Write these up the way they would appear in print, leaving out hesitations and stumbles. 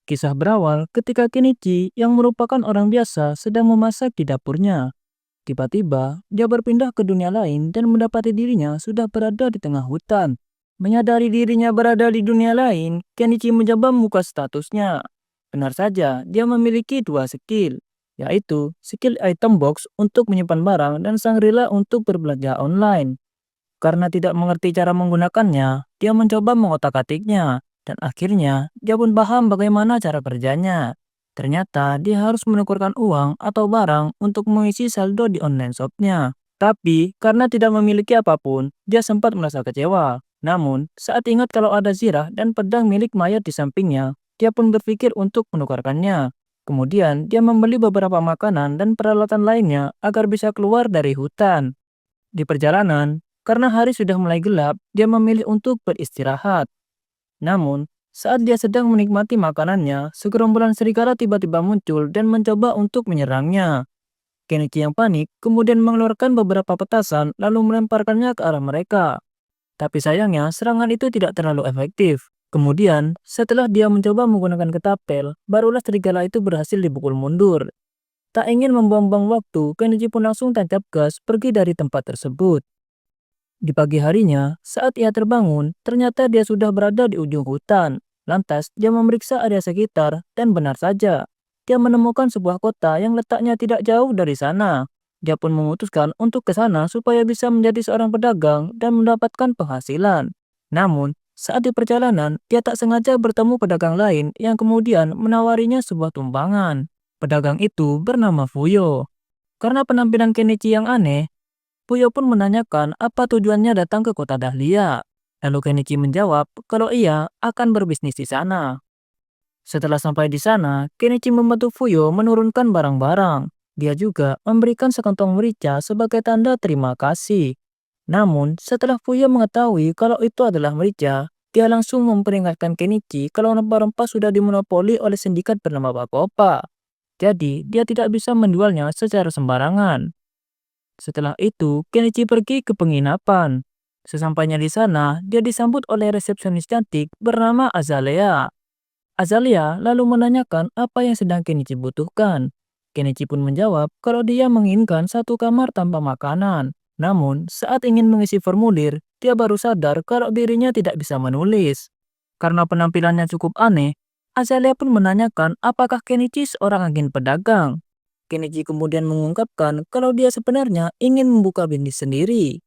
Kisah berawal ketika Kenichi yang merupakan orang biasa sedang memasak di dapurnya. Tiba-tiba, dia berpindah ke dunia lain dan mendapati dirinya sudah berada di tengah hutan. Menyadari dirinya berada di dunia lain, Kenichi mencoba membuka statusnya. Benar saja, dia memiliki dua skill, yaitu skill item box untuk menyimpan barang dan Shangri-La untuk berbelanja online. Karena tidak mengerti cara menggunakannya, dia mencoba mengotak-atiknya, dan akhirnya dia pun paham bagaimana cara kerjanya. Ternyata dia harus menukarkan uang atau barang untuk mengisi saldo di online shopnya. Tapi karena tidak memiliki apapun, dia sempat merasa kecewa. Namun, saat ingat kalau ada zirah dan pedang milik mayat di sampingnya, dia pun berpikir untuk menukarkannya. Kemudian, dia membeli beberapa makanan dan peralatan lainnya agar bisa keluar dari hutan. Di perjalanan, karena hari sudah mulai gelap, dia memilih untuk beristirahat. Namun, saat dia sedang menikmati makanannya, segerombolan serigala tiba-tiba muncul dan mencoba untuk menyerangnya. Kenichi yang panik kemudian mengeluarkan beberapa petasan lalu melemparkannya ke arah mereka. Tapi sayangnya, serangan itu tidak terlalu efektif. Kemudian, setelah dia mencoba menggunakan ketapel, barulah serigala itu berhasil dipukul mundur. Tak ingin membuang-buang waktu, Kenichi pun langsung tancap gas pergi dari tempat tersebut. Di pagi harinya, saat ia terbangun, ternyata dia sudah berada di ujung hutan. Lantas, dia memeriksa area sekitar, dan benar saja, dia menemukan sebuah kota yang letaknya tidak jauh dari sana. Dia pun memutuskan untuk ke sana supaya bisa menjadi seorang pedagang dan mendapatkan penghasilan. Namun, saat di perjalanan, dia tak sengaja bertemu pedagang lain yang kemudian menawarinya sebuah tumpangan. Pedagang itu bernama Fuyo. Karena penampilan Kenichi yang aneh, Puyo pun menanyakan apa tujuannya datang ke kota Dahlia. Lalu Kenichi menjawab kalau ia akan berbisnis di sana. Setelah sampai di sana, Kenichi membantu Fuyo menurunkan barang-barang. Dia juga memberikan sekantong merica sebagai tanda terima kasih. Namun, setelah Fuyo mengetahui kalau itu adalah merica, dia langsung memperingatkan Kenichi kalau rempah-rempah sudah dimonopoli oleh sindikat bernama Bacopa. Jadi, dia tidak bisa menjualnya secara sembarangan. Setelah itu, Kenichi pergi ke penginapan. Sesampainya di sana, dia disambut oleh resepsionis cantik bernama Azalea. Azalea lalu menanyakan apa yang sedang Kenichi butuhkan. Kenichi pun menjawab kalau dia menginginkan satu kamar tanpa makanan. Namun, saat ingin mengisi formulir, dia baru sadar kalau dirinya tidak bisa menulis. Karena penampilannya cukup aneh, Azalea pun menanyakan apakah Kenichi seorang agen pedagang. Kenichi kemudian mengungkapkan kalau dia sebenarnya ingin membuka bisnis sendiri.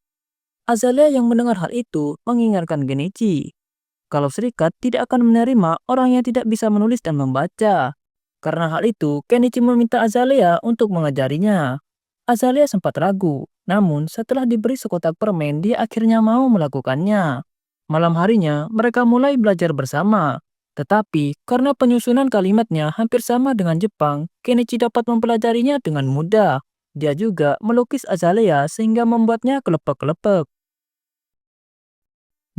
Azalea yang mendengar hal itu mengingatkan Kenichi kalau serikat tidak akan menerima orang yang tidak bisa menulis dan membaca. Karena hal itu, Kenichi meminta Azalea untuk mengajarinya. Azalea sempat ragu, namun setelah diberi sekotak permen, dia akhirnya mau melakukannya. Malam harinya, mereka mulai belajar bersama. Tetapi, karena penyusunan kalimatnya hampir sama dengan Jepang, Kenichi dapat mempelajarinya dengan mudah. Dia juga melukis Azalea sehingga membuatnya kelepek-kelepek.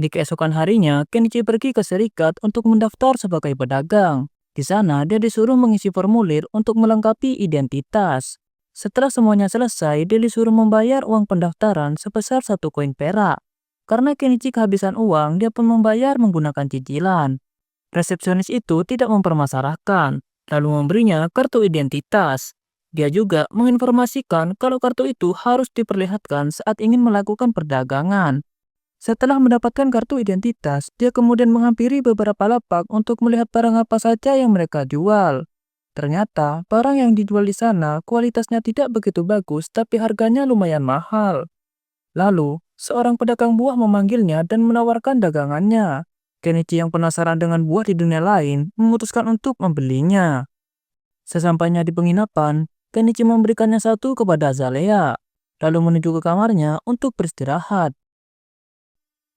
Di keesokan harinya, Kenichi pergi ke serikat untuk mendaftar sebagai pedagang. Di sana, dia disuruh mengisi formulir untuk melengkapi identitas. Setelah semuanya selesai, dia disuruh membayar uang pendaftaran sebesar 1 koin perak. Karena Kenichi kehabisan uang, dia pun membayar menggunakan cicilan. Resepsionis itu tidak mempermasalahkan, lalu memberinya kartu identitas. Dia juga menginformasikan kalau kartu itu harus diperlihatkan saat ingin melakukan perdagangan. Setelah mendapatkan kartu identitas, dia kemudian menghampiri beberapa lapak untuk melihat barang apa saja yang mereka jual. Ternyata, barang yang dijual di sana kualitasnya tidak begitu bagus tapi harganya lumayan mahal. Lalu, seorang pedagang buah memanggilnya dan menawarkan dagangannya. Kenichi yang penasaran dengan buah di dunia lain memutuskan untuk membelinya. Sesampainya di penginapan, Kenichi memberikannya satu kepada Azalea, lalu menuju ke kamarnya untuk beristirahat.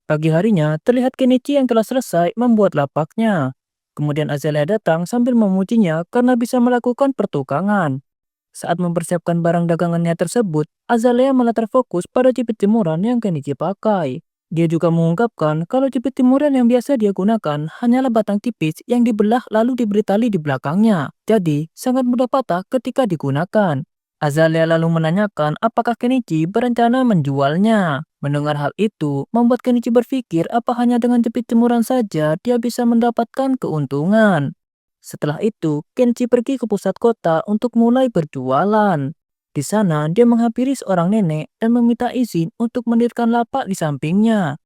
Pagi harinya, terlihat Kenichi yang telah selesai membuat lapaknya. Kemudian Azalea datang sambil memujinya karena bisa melakukan pertukangan. Saat mempersiapkan barang dagangannya tersebut, Azalea malah terfokus pada jepit jemuran yang Kenichi pakai. Dia juga mengungkapkan kalau jepit jemuran yang biasa dia gunakan hanyalah batang tipis yang dibelah lalu diberi tali di belakangnya. Jadi, sangat mudah patah ketika digunakan. Azalea lalu menanyakan apakah Kenichi berencana menjualnya. Mendengar hal itu, membuat Kenichi berpikir apa hanya dengan jepit jemuran saja dia bisa mendapatkan keuntungan. Setelah itu, Kenichi pergi ke pusat kota untuk mulai berjualan. Di sana, dia menghampiri seorang nenek dan meminta izin untuk mendirikan lapak di sampingnya.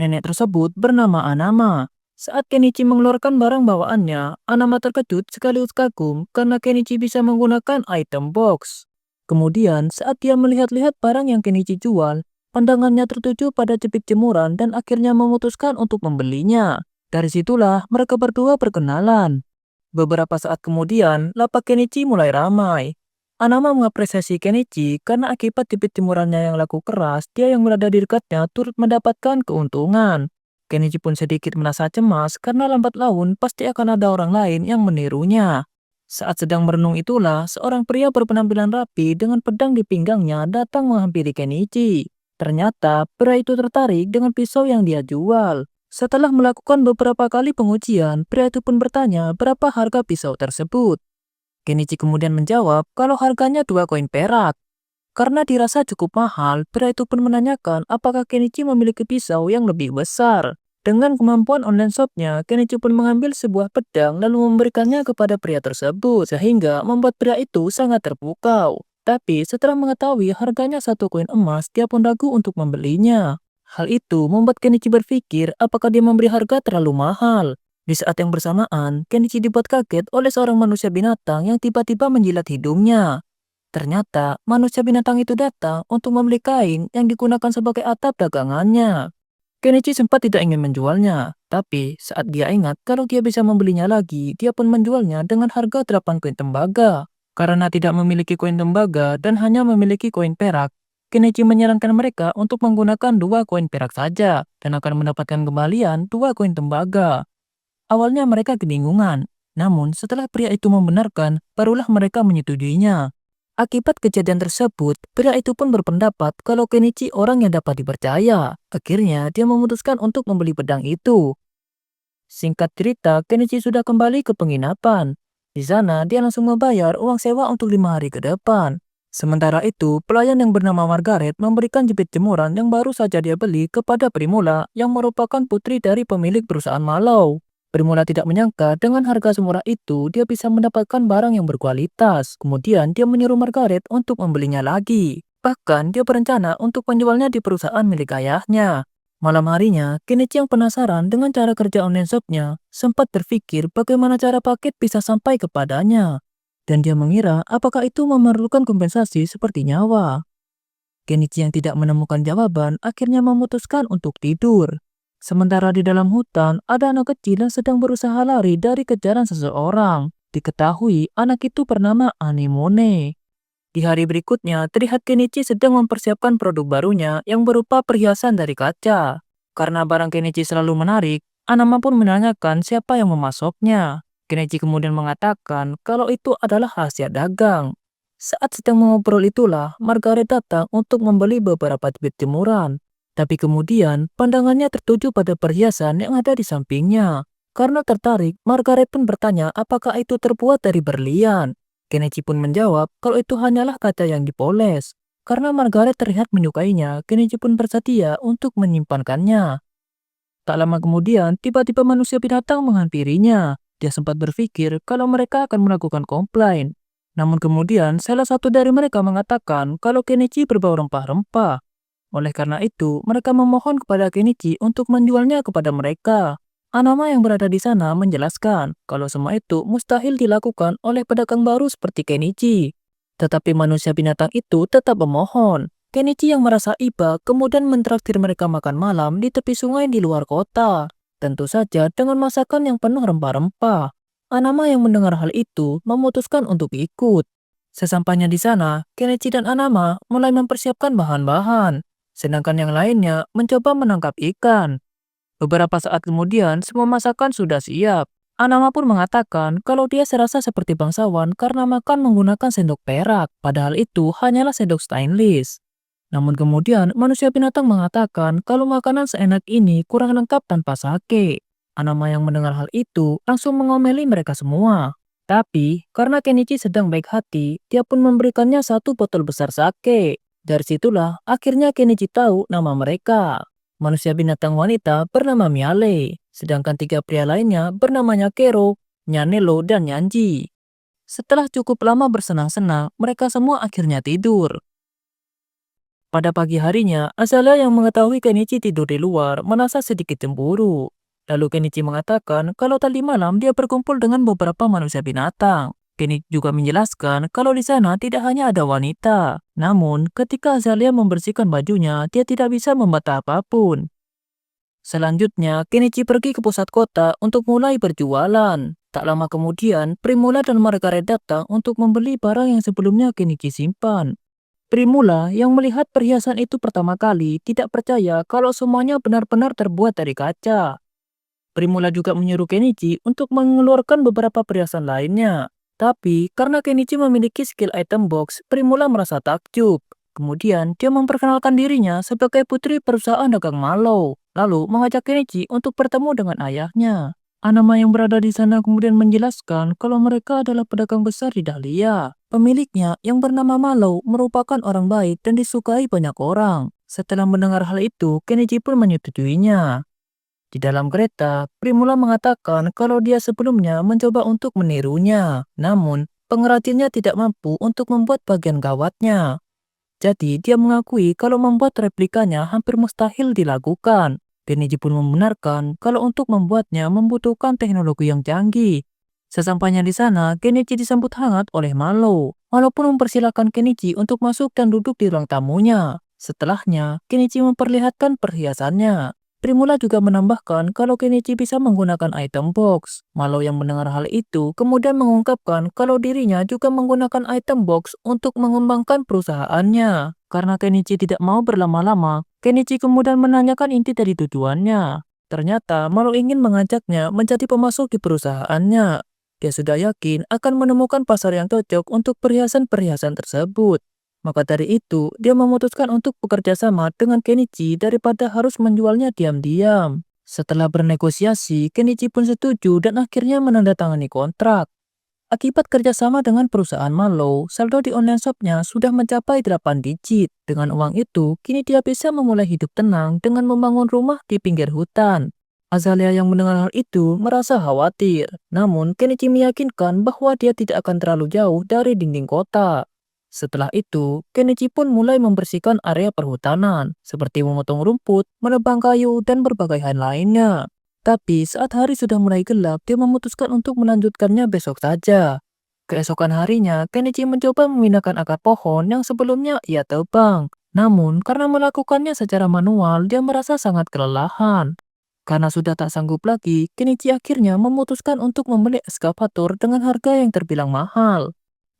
Nenek tersebut bernama Anama. Saat Kenichi mengeluarkan barang bawaannya, Anama terkejut sekaligus kagum karena Kenichi bisa menggunakan item box. Kemudian, saat dia melihat-lihat barang yang Kenichi jual, pandangannya tertuju pada jepit jemuran dan akhirnya memutuskan untuk membelinya. Dari situlah mereka berdua berkenalan. Beberapa saat kemudian, lapak Kenichi mulai ramai. Anama mengapresiasi Kenichi karena akibat jepit jemurannya yang laku keras, dia yang berada di dekatnya turut mendapatkan keuntungan. Kenichi pun sedikit merasa cemas karena lambat laun pasti akan ada orang lain yang menirunya. Saat sedang merenung itulah, seorang pria berpenampilan rapi dengan pedang di pinggangnya datang menghampiri Kenichi. Ternyata, pria itu tertarik dengan pisau yang dia jual. Setelah melakukan beberapa kali pengujian, pria itu pun bertanya berapa harga pisau tersebut. Kenichi kemudian menjawab kalau harganya 2 koin perak. Karena dirasa cukup mahal, pria itu pun menanyakan apakah Kenichi memiliki pisau yang lebih besar. Dengan kemampuan online shopnya, Kenichi pun mengambil sebuah pedang lalu memberikannya kepada pria tersebut, sehingga membuat pria itu sangat terpukau. Tapi setelah mengetahui harganya 1 koin emas, dia pun ragu untuk membelinya. Hal itu membuat Kenichi berpikir apakah dia memberi harga terlalu mahal. Di saat yang bersamaan, Kenichi dibuat kaget oleh seorang manusia binatang yang tiba-tiba menjilat hidungnya. Ternyata, manusia binatang itu datang untuk membeli kain yang digunakan sebagai atap dagangannya. Kenichi sempat tidak ingin menjualnya, tapi saat dia ingat kalau dia bisa membelinya lagi, dia pun menjualnya dengan harga 8 koin tembaga. Karena tidak memiliki koin tembaga dan hanya memiliki koin perak, Kenichi menyarankan mereka untuk menggunakan 2 koin perak saja dan akan mendapatkan kembalian 2 koin tembaga. Awalnya mereka kebingungan, namun setelah pria itu membenarkan, barulah mereka menyetujuinya. Akibat kejadian tersebut, pria itu pun berpendapat kalau Kenichi orang yang dapat dipercaya. Akhirnya, dia memutuskan untuk membeli pedang itu. Singkat cerita, Kenichi sudah kembali ke penginapan. Di sana, dia langsung membayar uang sewa untuk 5 hari ke depan. Sementara itu, pelayan yang bernama Margaret memberikan jepit jemuran yang baru saja dia beli kepada Primula yang merupakan putri dari pemilik perusahaan malau. Primula tidak menyangka dengan harga semurah itu dia bisa mendapatkan barang yang berkualitas. Kemudian dia menyuruh Margaret untuk membelinya lagi. Bahkan dia berencana untuk menjualnya di perusahaan milik ayahnya. Malam harinya, Kenichi yang penasaran dengan cara kerja online shopnya sempat berpikir bagaimana cara paket bisa sampai kepadanya. Dan dia mengira apakah itu memerlukan kompensasi seperti nyawa. Kenichi yang tidak menemukan jawaban akhirnya memutuskan untuk tidur. Sementara di dalam hutan, ada anak kecil yang sedang berusaha lari dari kejaran seseorang. Diketahui anak itu bernama Anemone. Di hari berikutnya, terlihat Kenichi sedang mempersiapkan produk barunya yang berupa perhiasan dari kaca. Karena barang Kenichi selalu menarik, Anama pun menanyakan siapa yang memasoknya. Kenichi kemudian mengatakan kalau itu adalah rahasia dagang. Saat sedang mengobrol itulah, Margaret datang untuk membeli beberapa bibit jemuran. Tapi kemudian, pandangannya tertuju pada perhiasan yang ada di sampingnya. Karena tertarik, Margaret pun bertanya apakah itu terbuat dari berlian. Kenichi pun menjawab kalau itu hanyalah kaca yang dipoles. Karena Margaret terlihat menyukainya, Kenichi pun bersedia untuk menyimpankannya. Tak lama kemudian, tiba-tiba manusia binatang menghampirinya. Dia sempat berpikir kalau mereka akan melakukan komplain. Namun kemudian, salah satu dari mereka mengatakan kalau Kenichi berbau rempah-rempah. Oleh karena itu, mereka memohon kepada Kenichi untuk menjualnya kepada mereka. Anama yang berada di sana menjelaskan kalau semua itu mustahil dilakukan oleh pedagang baru seperti Kenichi. Tetapi manusia binatang itu tetap memohon. Kenichi yang merasa iba kemudian mentraktir mereka makan malam di tepi sungai di luar kota. Tentu saja dengan masakan yang penuh rempah-rempah. Anama yang mendengar hal itu memutuskan untuk ikut. Sesampainya di sana, Kenichi dan Anama mulai mempersiapkan bahan-bahan. Sedangkan yang lainnya mencoba menangkap ikan. Beberapa saat kemudian, semua masakan sudah siap. Anama pun mengatakan kalau dia serasa seperti bangsawan karena makan menggunakan sendok perak, padahal itu hanyalah sendok stainless. Namun kemudian, manusia binatang mengatakan kalau makanan seenak ini kurang lengkap tanpa sake. Anama yang mendengar hal itu langsung mengomeli mereka semua. Tapi, karena Kenichi sedang baik hati, dia pun memberikannya 1 botol besar sake. Dari situlah, akhirnya Kenichi tahu nama mereka. Manusia binatang wanita bernama Miale, sedangkan 3 pria lainnya bernamanya Kero, Nyanelo, dan Nyanji. Setelah cukup lama bersenang-senang, mereka semua akhirnya tidur. Pada pagi harinya, Azalea yang mengetahui Kenichi tidur di luar merasa sedikit cemburu. Lalu Kenichi mengatakan kalau tadi malam dia berkumpul dengan beberapa manusia binatang. Kenichi juga menjelaskan kalau di sana tidak hanya ada wanita. Namun, ketika Azalea membersihkan bajunya, dia tidak bisa membantah apapun. Selanjutnya, Kenichi pergi ke pusat kota untuk mulai berjualan. Tak lama kemudian, Primula dan Margaret datang untuk membeli barang yang sebelumnya Kenichi simpan. Primula yang melihat perhiasan itu pertama kali tidak percaya kalau semuanya benar-benar terbuat dari kaca. Primula juga menyuruh Kenichi untuk mengeluarkan beberapa perhiasan lainnya. Tapi karena Kenichi memiliki skill item box, Primula merasa takjub. Kemudian dia memperkenalkan dirinya sebagai putri perusahaan dagang Malo, lalu mengajak Kenichi untuk bertemu dengan ayahnya. Anama yang berada di sana kemudian menjelaskan kalau mereka adalah pedagang besar di Dahlia. Pemiliknya yang bernama Malo merupakan orang baik dan disukai banyak orang. Setelah mendengar hal itu, Kenichi pun menyetujuinya. Di dalam kereta, Primula mengatakan kalau dia sebelumnya mencoba untuk menirunya. Namun, pengrajinnya tidak mampu untuk membuat bagian gawatnya. Jadi, dia mengakui kalau membuat replikanya hampir mustahil dilakukan. Kenichi pun membenarkan kalau untuk membuatnya membutuhkan teknologi yang canggih. Sesampainya di sana, Kenichi disambut hangat oleh Malo. Walaupun mempersilahkan Kenichi untuk masuk dan duduk di ruang tamunya. Setelahnya, Kenichi memperlihatkan perhiasannya. Primula juga menambahkan kalau Kenichi bisa menggunakan item box. Malo yang mendengar hal itu kemudian mengungkapkan kalau dirinya juga menggunakan item box untuk mengembangkan perusahaannya. Karena Kenichi tidak mau berlama-lama, Kenichi kemudian menanyakan inti dari tujuannya. Ternyata Malo ingin mengajaknya menjadi pemasok di perusahaannya. Dia sudah yakin akan menemukan pasar yang cocok untuk perhiasan-perhiasan tersebut. Maka dari itu, dia memutuskan untuk bekerja sama dengan Kenichi daripada harus menjualnya diam-diam. Setelah bernegosiasi, Kenichi pun setuju dan akhirnya menandatangani kontrak. Akibat kerjasama dengan perusahaan Malo, saldo di online shopnya sudah mencapai 8 digit. Dengan uang itu, kini dia bisa memulai hidup tenang dengan membangun rumah di pinggir hutan. Azalea yang mendengar hal itu merasa khawatir. Namun, Kenichi meyakinkan bahwa dia tidak akan terlalu jauh dari dinding kota. Setelah itu, Kenichi pun mulai membersihkan area perhutanan, seperti memotong rumput, menebang kayu, dan berbagai hal lainnya. Tapi saat hari sudah mulai gelap, dia memutuskan untuk melanjutkannya besok saja. Keesokan harinya, Kenichi mencoba memindahkan akar pohon yang sebelumnya ia tebang. Namun, karena melakukannya secara manual, dia merasa sangat kelelahan. Karena sudah tak sanggup lagi, Kenichi akhirnya memutuskan untuk membeli eskavator dengan harga yang terbilang mahal.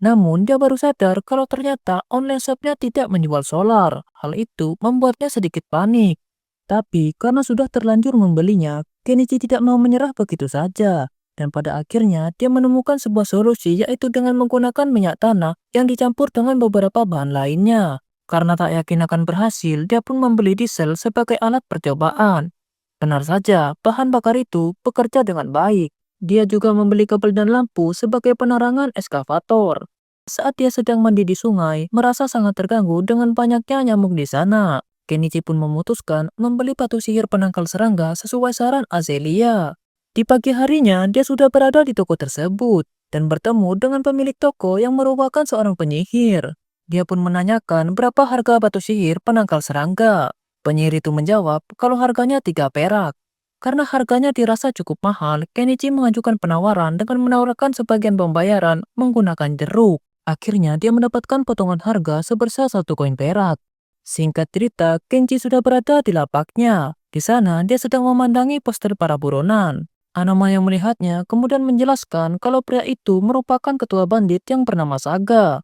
Namun, dia baru sadar kalau ternyata online shopnya tidak menjual solar. Hal itu membuatnya sedikit panik. Tapi, karena sudah terlanjur membelinya, Kenichi tidak mau menyerah begitu saja. Dan pada akhirnya, dia menemukan sebuah solusi yaitu dengan menggunakan minyak tanah yang dicampur dengan beberapa bahan lainnya. Karena tak yakin akan berhasil, dia pun membeli diesel sebagai alat percobaan. Benar saja, bahan bakar itu bekerja dengan baik. Dia juga membeli kabel dan lampu sebagai penerangan eskavator. Saat dia sedang mandi di sungai, merasa sangat terganggu dengan banyaknya nyamuk di sana. Kenichi pun memutuskan membeli batu sihir penangkal serangga sesuai saran Azalea. Di pagi harinya, dia sudah berada di toko tersebut dan bertemu dengan pemilik toko yang merupakan seorang penyihir. Dia pun menanyakan berapa harga batu sihir penangkal serangga. Penyihir itu menjawab kalau harganya 3 perak. Karena harganya dirasa cukup mahal, Kenichi mengajukan penawaran dengan menawarkan sebagian pembayaran menggunakan jeruk. Akhirnya dia mendapatkan potongan harga sebesar 1 koin perak. Singkat cerita, Kenji sudah berada di lapaknya. Di sana, dia sedang memandangi poster para buronan. Anama yang melihatnya kemudian menjelaskan kalau pria itu merupakan ketua bandit yang bernama Saga.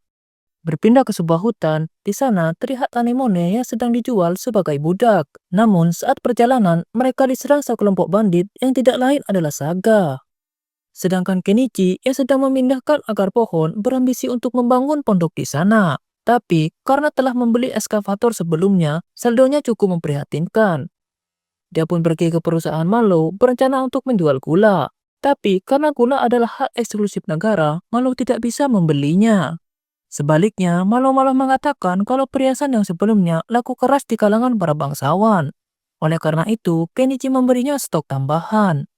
Berpindah ke sebuah hutan, di sana terlihat anemone yang sedang dijual sebagai budak. Namun saat perjalanan, mereka diserang sekelompok bandit yang tidak lain adalah Saga. Sedangkan Kenichi yang sedang memindahkan akar pohon berambisi untuk membangun pondok di sana. Tapi karena telah membeli eskavator sebelumnya, saldonya cukup memprihatinkan. Dia pun pergi ke perusahaan Malo berencana untuk menjual gula. Tapi karena gula adalah hak eksklusif negara, Malo tidak bisa membelinya. Sebaliknya, Malo malah mengatakan kalau perhiasan yang sebelumnya laku keras di kalangan para bangsawan. Oleh karena itu, Kenichi memberinya stok tambahan.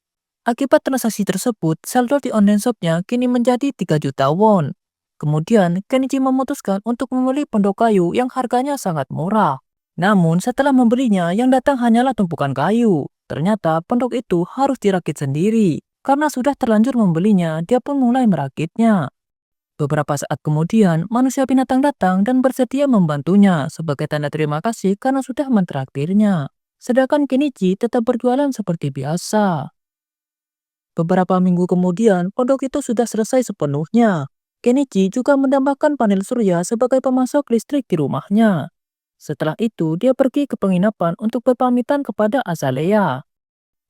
Akibat transaksi tersebut, saldo di online shopnya kini menjadi 3 juta won. Kemudian, Kenichi memutuskan untuk membeli pondok kayu yang harganya sangat murah. Namun, setelah membelinya, yang datang hanyalah tumpukan kayu. Ternyata, pondok itu harus dirakit sendiri. Karena sudah terlanjur membelinya, dia pun mulai merakitnya. Beberapa saat kemudian, manusia binatang datang dan bersedia membantunya sebagai tanda terima kasih karena sudah mentraktirnya. Sedangkan Kenichi tetap berjualan seperti biasa. Beberapa minggu kemudian, pondok itu sudah selesai sepenuhnya. Kenichi juga menambahkan panel surya sebagai pemasok listrik di rumahnya. Setelah itu, dia pergi ke penginapan untuk berpamitan kepada Azalea.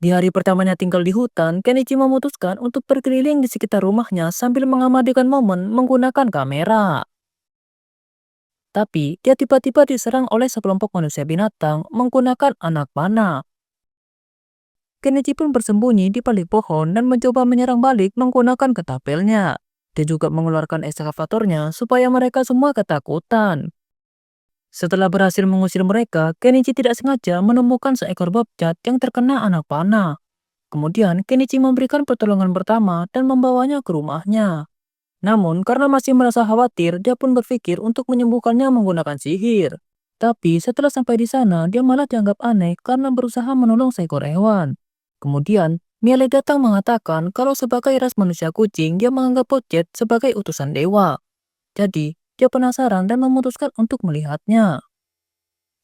Di hari pertamanya tinggal di hutan, Kenichi memutuskan untuk berkeliling di sekitar rumahnya sambil mengabadikan momen menggunakan kamera. Tapi, dia tiba-tiba diserang oleh sekelompok manusia binatang menggunakan anak panah. Kenichi pun bersembunyi di balik pohon dan mencoba menyerang balik menggunakan ketapelnya. Dia juga mengeluarkan ekskavatornya supaya mereka semua ketakutan. Setelah berhasil mengusir mereka, Kenichi tidak sengaja menemukan seekor bobcat yang terkena anak panah. Kemudian, Kenichi memberikan pertolongan pertama dan membawanya ke rumahnya. Namun, karena masih merasa khawatir, dia pun berpikir untuk menyembuhkannya menggunakan sihir. Tapi, setelah sampai di sana, dia malah dianggap aneh karena berusaha menolong seekor hewan. Kemudian, Miele datang mengatakan kalau sebagai ras manusia kucing, dia menganggap Bobcat sebagai utusan dewa. Jadi, dia penasaran dan memutuskan untuk melihatnya.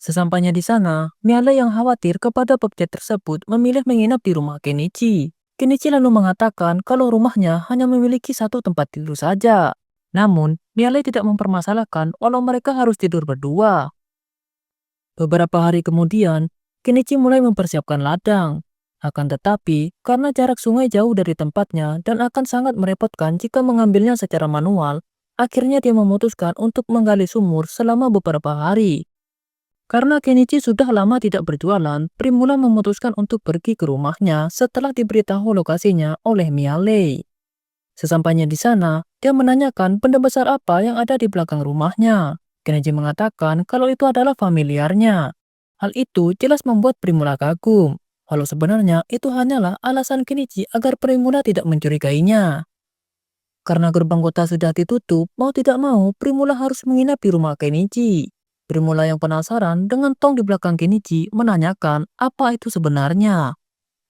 Sesampainya di sana, Miele yang khawatir kepada Bobcat tersebut memilih menginap di rumah Kenichi. Kenichi lalu mengatakan kalau rumahnya hanya memiliki satu tempat tidur saja. Namun, Miele tidak mempermasalahkan walau mereka harus tidur berdua. Beberapa hari kemudian, Kenichi mulai mempersiapkan ladang. Akan tetapi, karena jarak sungai jauh dari tempatnya dan akan sangat merepotkan jika mengambilnya secara manual, akhirnya dia memutuskan untuk menggali sumur selama beberapa hari. Karena Kenichi sudah lama tidak berjualan, Primula memutuskan untuk pergi ke rumahnya setelah diberitahu lokasinya oleh Miale. Sesampainya di sana, dia menanyakan benda besar apa yang ada di belakang rumahnya. Kenichi mengatakan kalau itu adalah familiarnya. Hal itu jelas membuat Primula kagum. Walau sebenarnya itu hanyalah alasan Kenichi agar Primula tidak mencurigainya. Karena gerbang kota sudah ditutup, mau tidak mau Primula harus menginap di rumah Kenichi. Primula yang penasaran dengan tong di belakang Kenichi menanyakan apa itu sebenarnya.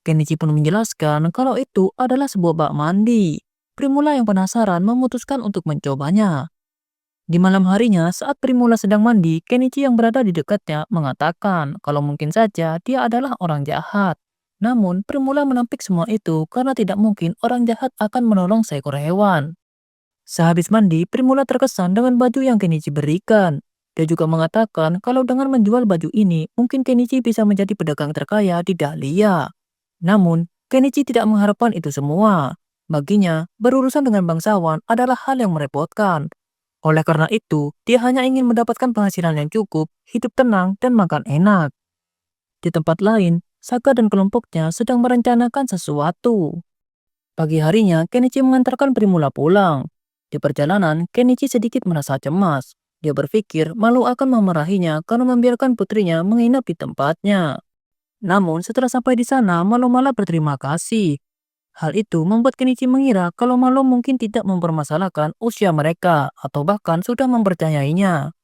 Kenichi pun menjelaskan kalau itu adalah sebuah bak mandi. Primula yang penasaran memutuskan untuk mencobanya. Di malam harinya, saat Primula sedang mandi, Kenichi yang berada di dekatnya mengatakan kalau mungkin saja dia adalah orang jahat. Namun, Primula menampik semua itu karena tidak mungkin orang jahat akan menolong seekor hewan. Sehabis mandi, Primula terkesan dengan baju yang Kenichi berikan. Dia juga mengatakan kalau dengan menjual baju ini, mungkin Kenichi bisa menjadi pedagang terkaya di Dahlia. Namun, Kenichi tidak mengharapkan itu semua. Baginya, berurusan dengan bangsawan adalah hal yang merepotkan. Oleh karena itu, dia hanya ingin mendapatkan penghasilan yang cukup, hidup tenang, dan makan enak. Di tempat lain, Saga dan kelompoknya sedang merencanakan sesuatu. Pagi harinya, Kenichi mengantarkan Primula pulang. Di perjalanan, Kenichi sedikit merasa cemas. Dia berpikir malu akan memarahinya karena membiarkan putrinya menginap di tempatnya. Namun, setelah sampai di sana, Malo malah berterima kasih. Hal itu membuat Kenichi mengira kalau Malo mungkin tidak mempermasalahkan usia mereka atau bahkan sudah mempercayainya.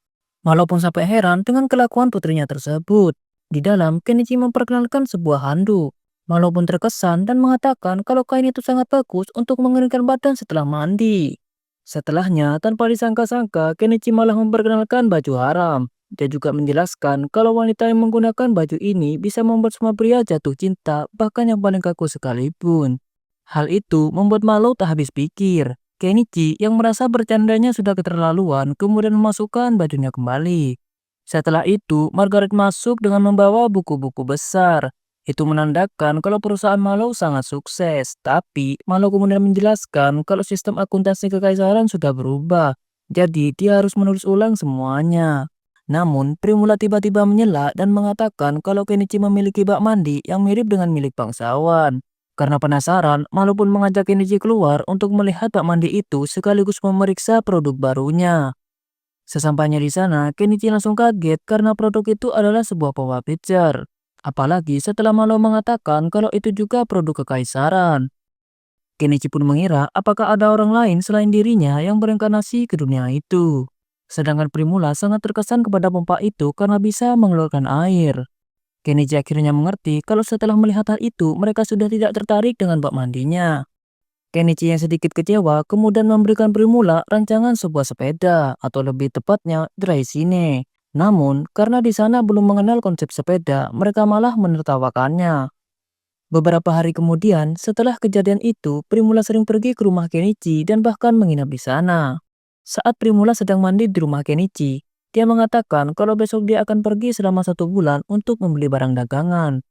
Malo pun sampai heran dengan kelakuan putrinya tersebut. Di dalam, Kenichi memperkenalkan sebuah handuk. Malo pun terkesan dan mengatakan kalau kain itu sangat bagus untuk mengeringkan badan setelah mandi. Setelahnya, tanpa disangka-sangka, Kenichi malah memperkenalkan baju haram. Dia juga menjelaskan kalau wanita yang menggunakan baju ini bisa membuat semua pria jatuh cinta, bahkan yang paling kaku sekalipun. Hal itu membuat Malo tak habis pikir. Kenichi yang merasa bercandanya sudah keterlaluan kemudian memasukkan bajunya kembali. Setelah itu, Margaret masuk dengan membawa buku-buku besar. Itu menandakan kalau perusahaan Malo sangat sukses. Tapi, Malo kemudian menjelaskan kalau sistem akuntansi kekaisaran sudah berubah. Jadi, dia harus menulis ulang semuanya. Namun, Primula tiba-tiba menyela dan mengatakan kalau Kenichi memiliki bak mandi yang mirip dengan milik bangsawan. Karena penasaran, Malo pun mengajak Kenichi keluar untuk melihat bak mandi itu sekaligus memeriksa produk barunya. Sesampainya di sana, Kenichi langsung kaget karena produk itu adalah sebuah power pitcher. Apalagi setelah Malo mengatakan kalau itu juga produk kekaisaran. Kenichi pun mengira apakah ada orang lain selain dirinya yang berinkarnasi ke dunia itu. Sedangkan Primula sangat terkesan kepada pompa itu karena bisa mengeluarkan air. Kenichi akhirnya mengerti kalau setelah melihat hal itu mereka sudah tidak tertarik dengan bak mandinya. Kenichi yang sedikit kecewa kemudian memberikan Primula rancangan sebuah sepeda atau lebih tepatnya Draisine. Namun, karena di sana belum mengenal konsep sepeda, mereka malah menertawakannya. Beberapa hari kemudian, setelah kejadian itu, Primula sering pergi ke rumah Kenichi dan bahkan menginap di sana. Saat Primula sedang mandi di rumah Kenichi, dia mengatakan kalau besok dia akan pergi selama 1 bulan untuk membeli barang dagangan.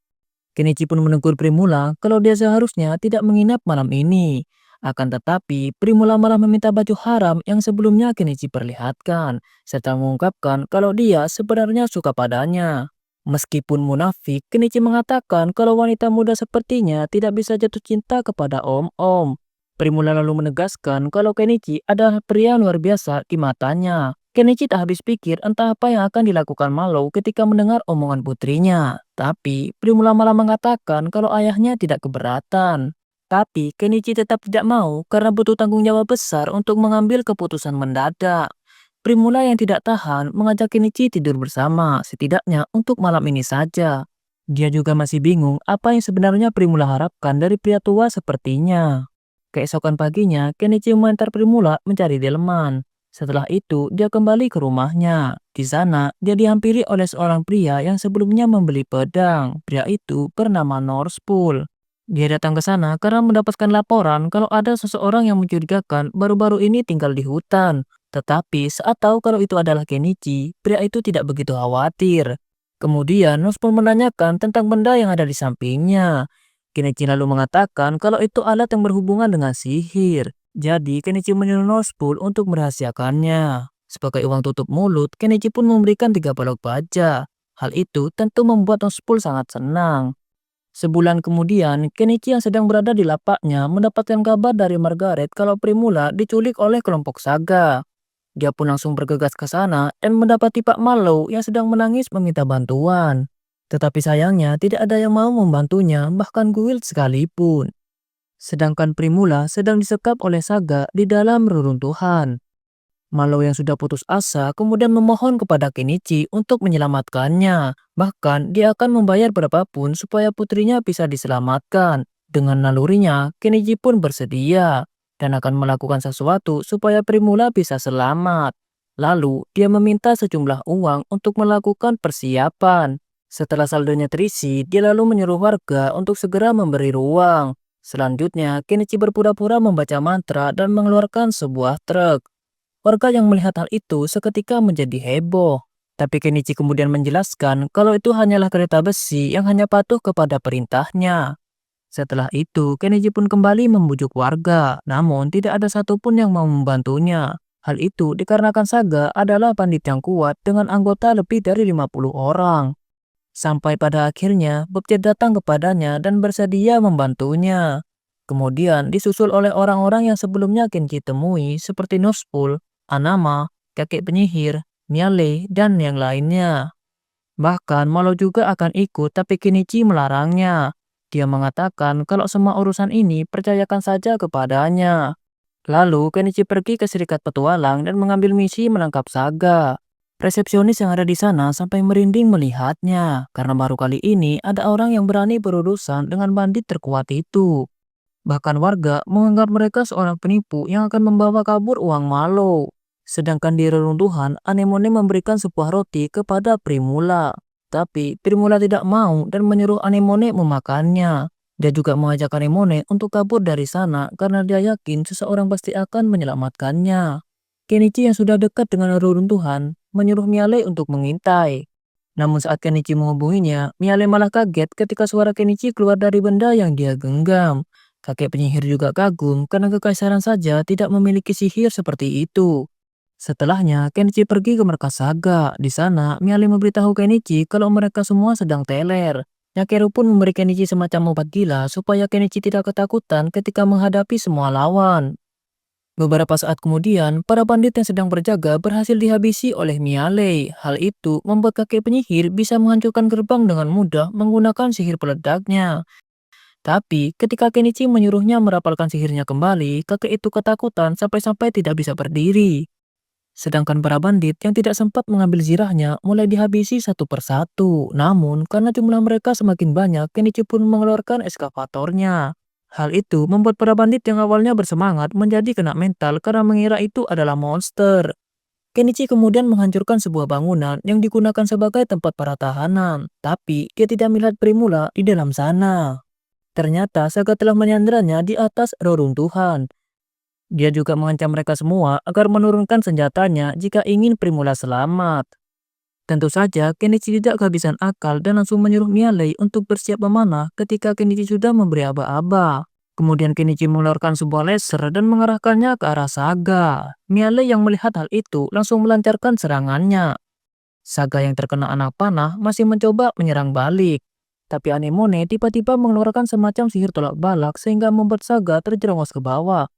Kenichi pun menegur Primula kalau dia seharusnya tidak menginap malam ini. Akan tetapi, Primula malah meminta baju haram yang sebelumnya Kenichi perlihatkan, serta mengungkapkan kalau dia sebenarnya suka padanya. Meskipun munafik, Kenichi mengatakan kalau wanita muda sepertinya tidak bisa jatuh cinta kepada om-om. Primula lalu menegaskan kalau Kenichi adalah pria luar biasa di matanya. Kenichi tak habis pikir entah apa yang akan dilakukan Malo ketika mendengar omongan putrinya. Tapi, Primula malah mengatakan kalau ayahnya tidak keberatan. Tapi, Kenichi tetap tidak mau karena butuh tanggung jawab besar untuk mengambil keputusan mendadak. Primula yang tidak tahan mengajak Kenichi tidur bersama, setidaknya untuk malam ini saja. Dia juga masih bingung apa yang sebenarnya Primula harapkan dari pria tua sepertinya. Keesokan paginya, Kenichi mengantar Primula mencari delman. Setelah itu, dia kembali ke rumahnya. Di sana, dia dihampiri oleh seorang pria yang sebelumnya membeli pedang. Pria itu bernama Norspul. Dia datang ke sana karena mendapatkan laporan kalau ada seseorang yang mencurigakan baru-baru ini tinggal di hutan. Tetapi saat tahu kalau itu adalah Kenichi, pria itu tidak begitu khawatir. Kemudian Norspul menanyakan tentang benda yang ada di sampingnya. Kenichi lalu mengatakan kalau itu alat yang berhubungan dengan sihir. Jadi Kenichi menyuruh Norspul untuk merahasiakannya. Sebagai uang tutup mulut, Kenichi pun memberikan 3 balok baja. Hal itu tentu membuat Norspul sangat senang. Sebulan kemudian, Kenichi yang sedang berada di lapaknya mendapatkan kabar dari Margaret kalau Primula diculik oleh kelompok Saga. Dia pun langsung bergegas ke sana dan mendapati Pak Malo yang sedang menangis meminta bantuan. Tetapi sayangnya tidak ada yang mau membantunya, bahkan Guild sekalipun. Sedangkan Primula sedang disekap oleh Saga di dalam reruntuhan. Malo yang sudah putus asa kemudian memohon kepada Kenichi untuk menyelamatkannya. Bahkan dia akan membayar berapapun supaya putrinya bisa diselamatkan. Dengan nalurinya, Kenichi pun bersedia dan akan melakukan sesuatu supaya Primula bisa selamat. Lalu, dia meminta sejumlah uang untuk melakukan persiapan. Setelah saldonya terisi, dia lalu menyuruh warga untuk segera memberi ruang. Selanjutnya, Kenichi berpura-pura membaca mantra dan mengeluarkan sebuah truk. Warga yang melihat hal itu seketika menjadi heboh. Tapi Kenichi kemudian menjelaskan kalau itu hanyalah kereta besi yang hanya patuh kepada perintahnya. Setelah itu, Kenichi pun kembali membujuk warga, namun tidak ada satupun yang mau membantunya. Hal itu dikarenakan Saga adalah pandit yang kuat dengan anggota lebih dari 50 orang. Sampai pada akhirnya, Bobjet datang kepadanya dan bersedia membantunya. Kemudian disusul oleh orang-orang yang sebelumnya Kenichi temui seperti Nospul, Anama, kakek penyihir, Miale, dan yang lainnya. Bahkan Malo juga akan ikut tapi Kenichi melarangnya. Dia mengatakan kalau semua urusan ini percayakan saja kepadanya. Lalu Kenichi pergi ke Serikat Petualang dan mengambil misi menangkap Saga. Resepsionis yang ada di sana sampai merinding melihatnya, karena baru kali ini ada orang yang berani berurusan dengan bandit terkuat itu. Bahkan warga menganggap mereka seorang penipu yang akan membawa kabur uang Malo. Sedangkan di reruntuhan, Anemone memberikan sebuah roti kepada Primula. Tapi Primula tidak mau dan menyuruh Anemone memakannya. Dia juga mengajak Anemone untuk kabur dari sana karena dia yakin seseorang pasti akan menyelamatkannya. Kenichi yang sudah dekat dengan reruntuhan menyuruh Miale untuk mengintai. Namun saat Kenichi menghubunginya, Miale malah kaget ketika suara Kenichi keluar dari benda yang dia genggam. Kakek penyihir juga kagum karena kekaisaran saja tidak memiliki sihir seperti itu. Setelahnya, Kenichi pergi ke markas Saga. Di sana, Miale memberitahu Kenichi kalau mereka semua sedang teler. Nyakeru pun memberi Kenichi semacam obat gila supaya Kenichi tidak ketakutan ketika menghadapi semua lawan. Beberapa saat kemudian, para bandit yang sedang berjaga berhasil dihabisi oleh Miale. Hal itu membuat kakek penyihir bisa menghancurkan gerbang dengan mudah menggunakan sihir peledaknya. Tapi, ketika Kenichi menyuruhnya merapalkan sihirnya kembali, kakek itu ketakutan sampai-sampai tidak bisa berdiri. Sedangkan para bandit yang tidak sempat mengambil zirahnya mulai dihabisi satu persatu. Namun, karena jumlah mereka semakin banyak, Kenichi pun mengeluarkan eskavatornya. Hal itu membuat para bandit yang awalnya bersemangat menjadi kena mental karena mengira itu adalah monster. Kenichi kemudian menghancurkan sebuah bangunan yang digunakan sebagai tempat para tahanan. Tapi, dia tidak melihat Primula di dalam sana. Ternyata Saga telah menyandranya di atas reruntuhan. Dia juga mengancam mereka semua agar menurunkan senjatanya jika ingin Primula selamat. Tentu saja, Kenichi tidak kehabisan akal dan langsung menyuruh Miale untuk bersiap memanah ketika Kenichi sudah memberi aba-aba. Kemudian Kenichi mengeluarkan sebuah laser dan mengarahkannya ke arah Saga. Miale yang melihat hal itu langsung melancarkan serangannya. Saga yang terkena anak panah masih mencoba menyerang balik. Tapi Anemone tiba-tiba mengeluarkan semacam sihir tolak balak sehingga membuat Saga terjerumus ke bawah.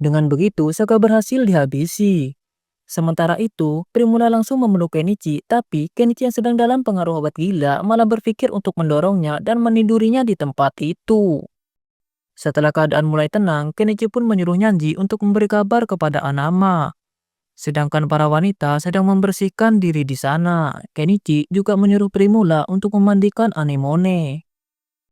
Dengan begitu, Saga berhasil dihabisi. Sementara itu, Primula langsung memeluk Kenichi, tapi Kenichi yang sedang dalam pengaruh obat gila malah berpikir untuk mendorongnya dan menidurinya di tempat itu. Setelah keadaan mulai tenang, Kenichi pun menyuruh Nyanji untuk memberi kabar kepada Anama. Sedangkan para wanita sedang membersihkan diri di sana. Kenichi juga menyuruh Primula untuk memandikan Anemone.